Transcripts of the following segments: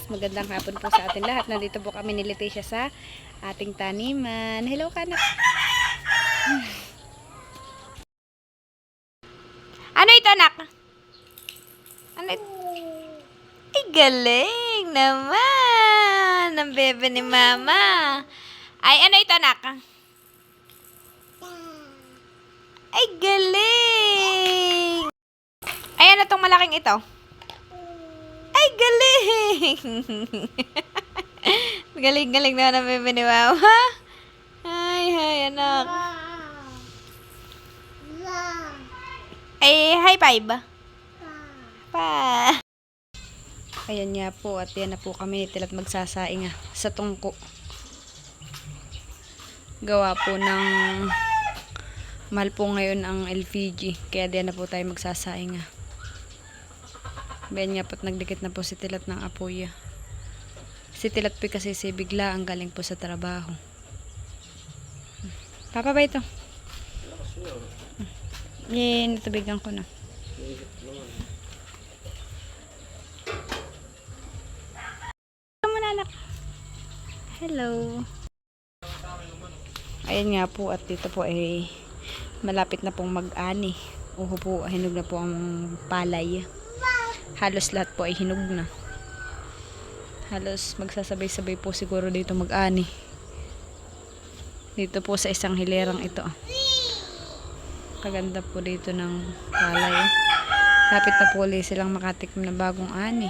Magandang hapon po sa atin lahat. Nandito po kami ni Leticia sa ating taniman. Hello kanak. Ano ito anak? Ano ito? Ay galing naman ang bebe ni mama. Ay ano ito anak? Ay galing. Ay ano tong malaking ito? Ay, galing! Galing-galing na ang bebe ni mama. Ay, anak. Ay, high five. Pa. Ayan nga po, at yan na po kami ni Tilat magsasaing sa tungko. Gawa po ng mahal po ngayon ang LPG. Kaya diyan na po tayo magsasaing Bayan nga po't nagdikit na po si Tilat ng apoy. Si Tilat po kasi bigla ang galing po sa trabaho. Papa ba ito? Yan, tubigan ko na. Hello. Ayan nga po at dito po ay malapit na pong mag-ani. Uho po, hinog na po ang palay. Halos lahat po ay hinog na. Halos magsasabay-sabay po siguro dito mag-ani. Dito po sa isang hilerang ito. Kaganda po dito ng palay. Lapit na po ulit silang makatikim na bagong ani.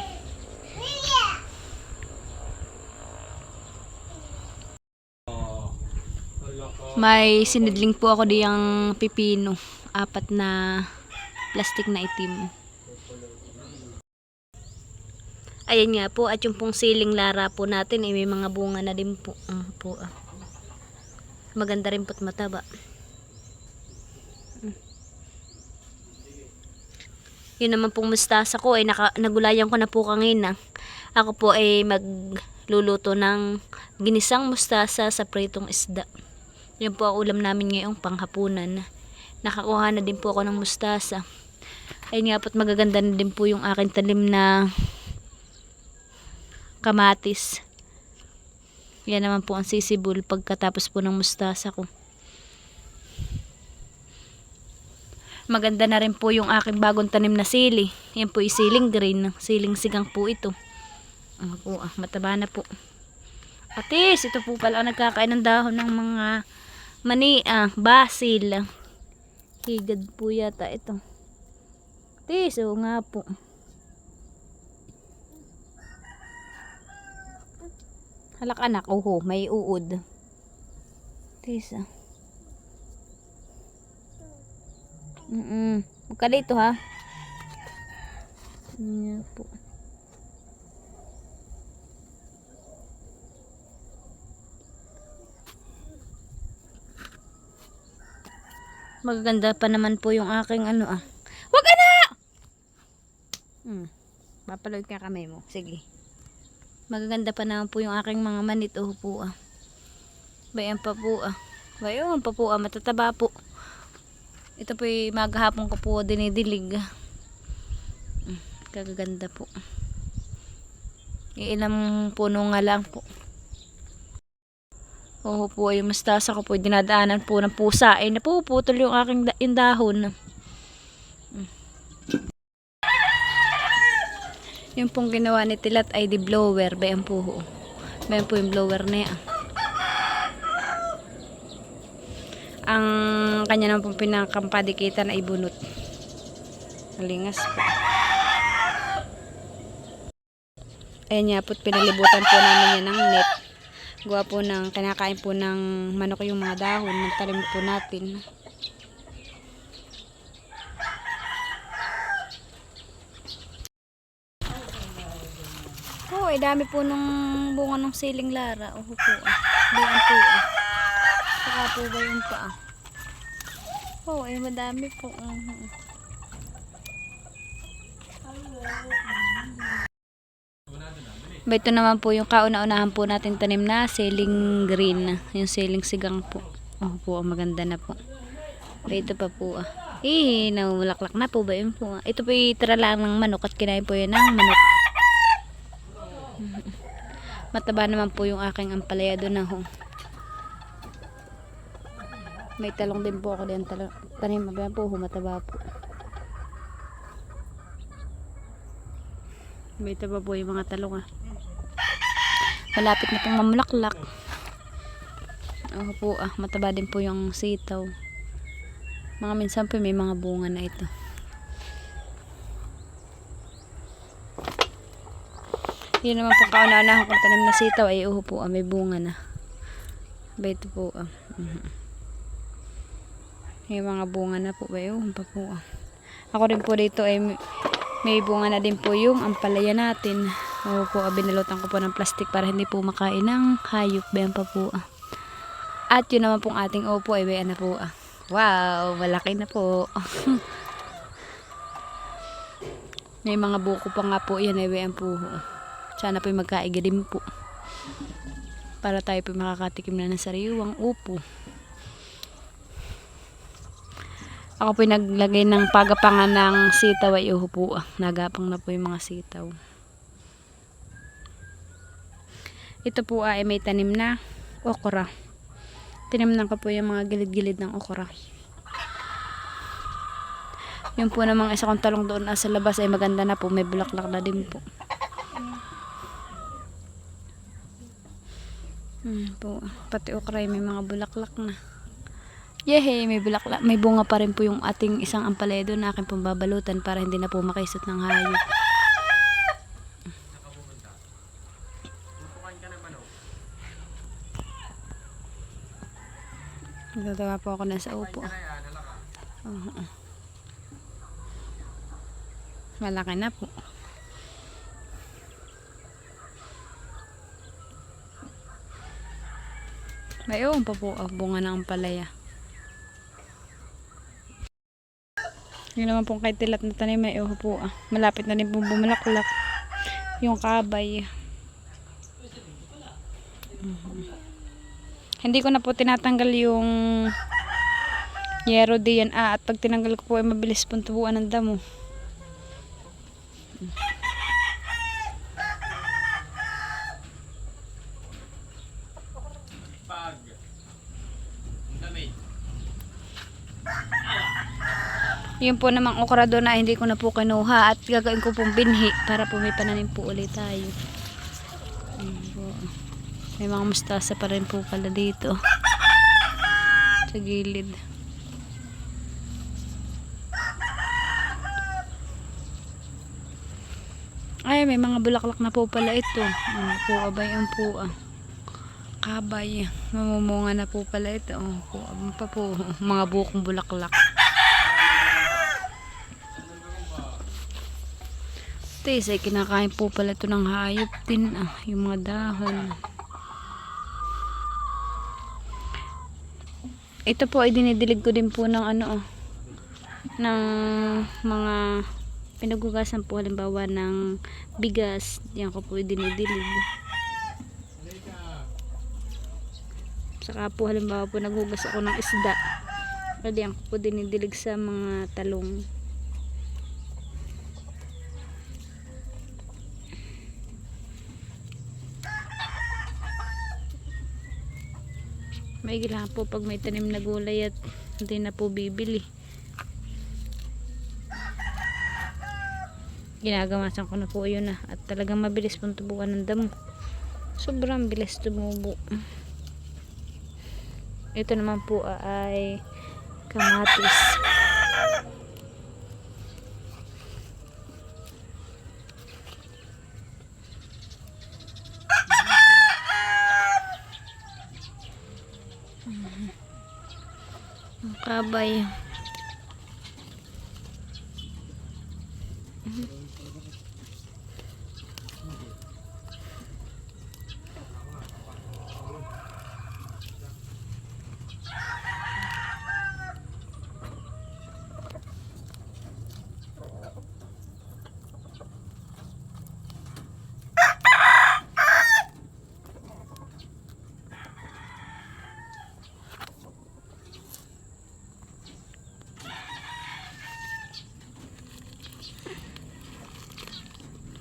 May sinidling po ako diyang pipino. 4 na plastic na itim. Ayan nga po, at yung pong siling lara po natin ay may mga bunga na din po. Maganda rin po't mataba. Yun naman pong mustasa ko ay nagulayan ko na po kanina. Ako po ay magluluto ng ginisang mustasa sa pritong isda. Yan po ang ulam namin ngayong panghapunan. Nakakuha na din po ako ng mustasa. Ayun nga po't magaganda na din po yung aking talim na kamatis. Yan naman po ang sisibol pagkatapos po ng mustasa ko. Maganda na rin po yung aking bagong tanim na sili. Yan po yung siling green. Siling sigang po ito. Mataba na po. Atis, ito po pala ang nagkakain ng dahon ng mga mani, basil. Higad po yata ito. Atis, nga po. Halak anak, may uod. Tisa. Huwag ka dito ha. Yan po. Magaganda pa naman po yung aking Huwag ka na! Papaloy ka kamay mo. Sige. Magaganda pa naman po yung aking mga manit. Bayan pa po Bayan pa po matataba po. Ito po yung maghapon ko po dinidilig. Kagaganda po. Ilang puno nga lang po. Po yung mustasa ko po dinadaanan po ng pusa. Ay napuputol yung aking dahon. Yung pong ginawa ni Tilat ay di blower. Bayan po yung blower na yan. Ang kanya naman pong pinakampadikitan ay bunot. Malingas po. Ayan nga po't pinalibutan po namin yan ng net. Gawa po ng kinakain po ng manok yung mga dahon. Nagtalim po natin. Ay dami po nung bunga ng siling lara. Bunga po Saka po ba yung paa? Ay madami po. Ito naman po yung kauna-unahan po natin tanim na siling green. Yung siling sigang po. Maganda na po. Ito pa po namulaklak na po ba yun po. Ito po yung tira lang ng manok at kinain po yun ng manok. Mataba naman po yung aking ampalaya doon na ho. May talong din po ako diyan, tanim ba po, mataba po. May taba po yung mga talong ah. Malapit na pong mamulaklak. Po mataba din po yung sitaw. Mga minsan po may mga bunga na ito. Yun naman po kauna-unahan kung tanim na sitaw ay po may bunga na. Ba ito po may mga bunga na po ba yun pa po Ako rin po dito ay may bunga na din po yung ampalaya natin. Po binalutan ko po ng plastic para hindi po makain ng hayop ba yan pa po At yun naman pong ating upo ay bayan na po Wow, malaki na po. May mga buko pa nga po yan ay bayan po. Sana po magkaiga din po. Para tayo po makakatikim na ng sariwang upo. Ako po naglagay ng pagapangan ng sitaw ay po. Nagapang na po yung mga sitaw. Ito po ay may tanim na okra. Tinimnan ko po yung mga gilid-gilid ng okra. Yung po namang isa kong talong doon sa labas ay maganda na po. May bulaklak na din po. Pati okra ay may mga bulaklak na. Yehey, may bulaklak. May bunga pa rin po yung ating isang ampalaya doon na aking pambabalutan para hindi na po makaisot ng hayop. Nagtatawa po ako na sa upo. Malaki na po. Mayroon pa po bunga ng ampalaya. Yun naman pong kay tilat na tanim ay po malapit na din pong bumalaklak yung kabay. Hindi ko na po tinatanggal yung yero diyan at pag tinanggal ko po ay mabilis pong tubuan ng damo. Yun po namang okra doon na hindi ko na po kinuha at gagawin ko pong binhi para po may pananim po ulit tayo. May mga mustasa pa rin po pala dito sa gilid. Ay, may mga bulaklak na po pala ito. Ano po, abay ang po kabay. Mamumunga na po pala ito. Po, pa po, mga bukong bulaklak. Tis ay kinakain po pala ito ng hayop din yung mga dahon. Ito po ay dinidilig ko din po ng ng mga pinagugasan po halimbawa ng bigas. Yan ko po ay dinidilig. Saka po halimbawa po naghugas ako ng isda. Yan ko po dinidilig sa mga talong. May lang po pag may tanim na gulay at hindi na po bibili. Ginagamasan ko na po yun at talagang mabilis pong tubuan ng damo. Sobrang bilis tumubo. Ito naman po ay kamatis. Kabay.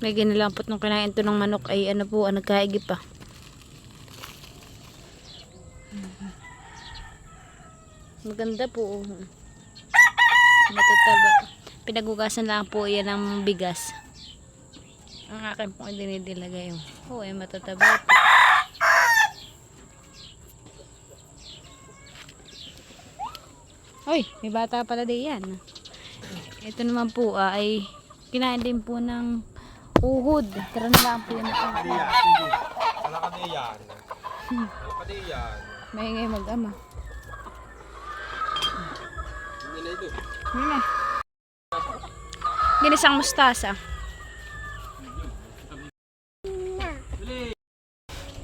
May ginalampot nung kinain to ng manok ay po, nagkaigi pa. Maganda po. Matataba. Pinagugasan lang po yan ng bigas. Ang akin po dinidilagay. Ay matataba po. Uy, may bata pala din yan. Ito naman po ay kinain din po ng uhod. Tara na lang po yan. Wala ka din yan. Wala ka din yan. Maingay mag-ama. Hindi na ito. Ano? Ginisang mustasa.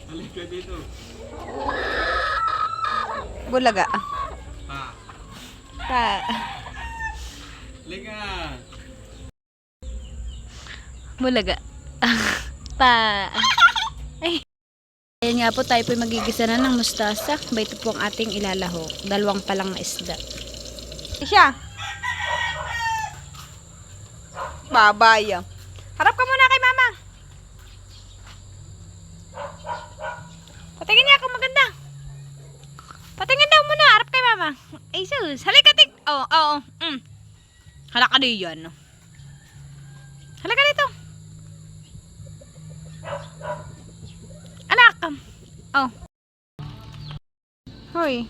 Balik ka dito. Bulaga. Pa. Pa. Balik ka. Bulaga. Pa. Ay. Ayan nga po, tayo po magigisa na ng mustasa. Ba ito po ang ating ilalaho. Dalawang palang na isda. Siya. Babaya. Harap ka muna kay mama. Patingin niya ako maganda. Patingin daw muna. Harap kay mama. Ay sus. Halika tik. Oo, oo. Halaka diyan. Halika dito. Anak. Oh. Hoy.